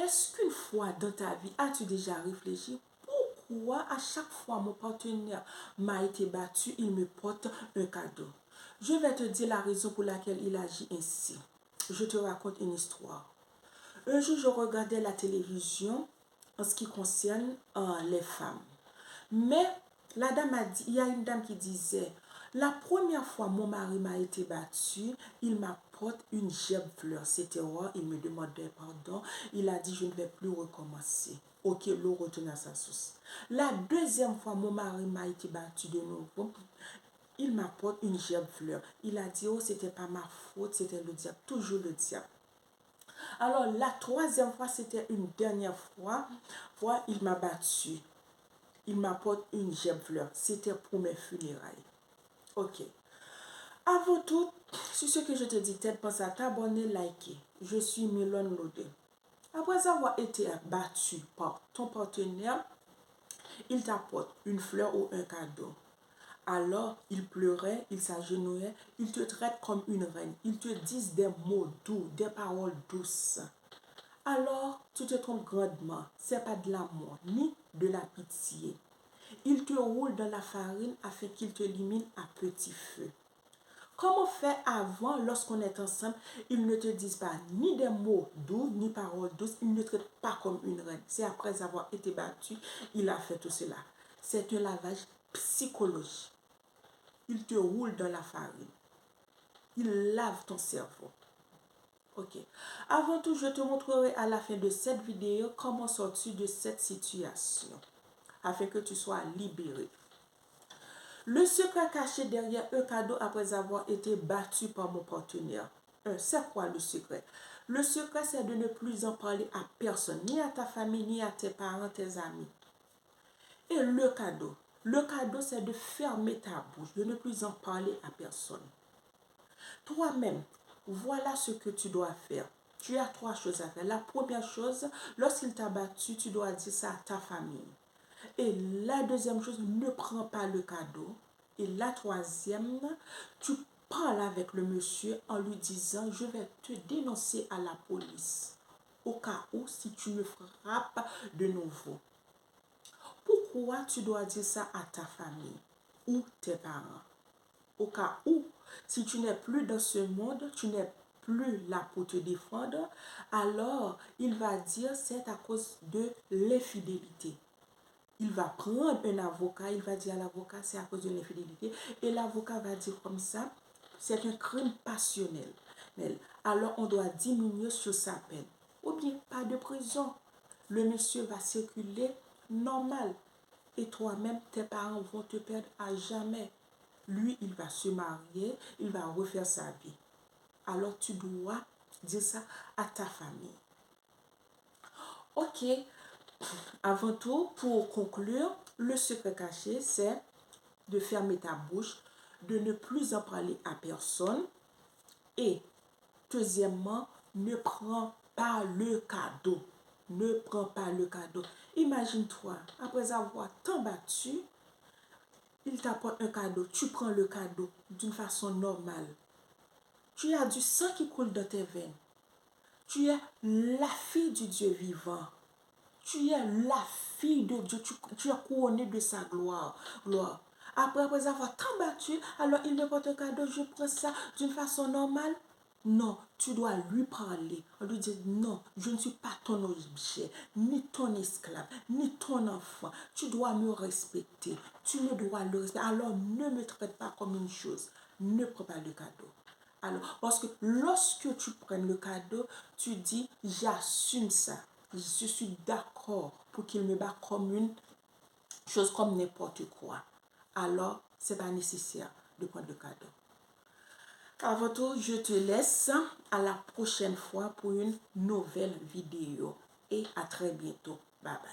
est-ce qu'une fois dans ta vie, as-tu déjà réfléchi pourquoi à chaque fois mon partenaire m'a été battu, il me porte un cadeau? Je vais te dire la raison pour laquelle il agit ainsi. Je te raconte une histoire. Un jour, je regardais la télévision en ce qui concerne les femmes. Mais la dame a dit, il y a une dame qui disait, la première fois mon mari m'a été battu, il m'apporte une gerbe fleur. C'était rare, il me demandait pardon. Il a dit, je ne vais plus recommencer. Ok, l'eau retourne à sa source. La deuxième fois, mon mari m'a été battu de nouveau. Il m'apporte une gerbe fleur. Il a dit, oh, c'était pas ma faute, c'était le diable, toujours le diable. Alors, la troisième fois, c'était une dernière fois, il m'a battu. Il m'apporte une gerbe fleur. C'était pour mes funérailles. Ok. Avant tout, sur ce que je te dis, pense à t'abonner, liker. Je suis Mylone Lodé. Après avoir été battu par ton partenaire, il t'apporte une fleur ou un cadeau. Alors, il pleurait, il s'agenouillait, il te traite comme une reine. Il te dit des mots doux, des paroles douces. Alors, tu te trompes grandement. Ce n'est pas de l'amour, ni de la pitié. Il te roule dans la farine afin qu'il te élimine à petit feu. Comment faire avant, lorsqu'on est ensemble, ils ne te disent pas ni des mots doux, ni paroles douces, ils ne te traitent pas comme une reine. C'est après avoir été battu, il a fait tout cela. C'est un lavage psychologique. Il te roule dans la farine. Il lave ton cerveau. Ok. Avant tout, je te montrerai à la fin de cette vidéo comment sortir de cette situation afin que tu sois libéré. Le secret caché derrière un cadeau après avoir été battu par mon partenaire. C'est quoi le secret? Le secret, c'est de ne plus en parler à personne, ni à ta famille, ni à tes parents, tes amis. Et le cadeau, c'est de fermer ta bouche, de ne plus en parler à personne. Toi-même, voilà ce que tu dois faire. Tu as 3 choses à faire. La première chose, lorsqu'il t'a battu, tu dois dire ça à ta famille. Et la deuxième chose, ne prends pas le cadeau. Et la troisième, tu parles avec le monsieur en lui disant, je vais te dénoncer à la police. Au cas où, si tu me frappes de nouveau. Pourquoi tu dois dire ça à ta famille ou tes parents? Au cas où, si tu n'es plus dans ce monde, tu n'es plus là pour te défendre, alors il va dire c'est à cause de l'infidélité. Il va prendre un avocat, il va dire à l'avocat c'est à cause de l'infidélité et l'avocat va dire comme ça, c'est un crime passionnel. Alors on doit diminuer sur sa peine. Ou bien pas de prison. Le monsieur va circuler normal et toi-même tes parents vont te perdre à jamais. Lui, il va se marier, il va refaire sa vie. Alors, tu dois dire ça à ta famille. Ok, avant tout, pour conclure, le secret caché, c'est de fermer ta bouche, de ne plus en parler à personne. Et, deuxièmement, ne prends pas le cadeau. Ne prends pas le cadeau. Imagine-toi, après avoir tant battu, il t'apporte un cadeau, tu prends le cadeau d'une façon normale. Tu as du sang qui coule dans tes veines. Tu es la fille du Dieu vivant. Tu es la fille de Dieu. Tu es couronnée de sa gloire. Après avoir tant battu, alors il me porte un cadeau, je prends ça d'une façon normale. Non, tu dois lui parler. On lui dit non, je ne suis pas ton objet, ni ton esclave, ni ton enfant. Tu dois me respecter. Tu me dois le respecter. Alors ne me traite pas comme une chose. Ne prends pas le cadeau. Alors, parce que lorsque tu prends le cadeau, tu dis j'assume ça. Je suis d'accord pour qu'il me bat comme une chose, comme n'importe quoi. Alors, ce n'est pas nécessaire de prendre le cadeau. Avant tout, je te laisse à la prochaine fois pour une nouvelle vidéo. Et à très bientôt. Bye bye.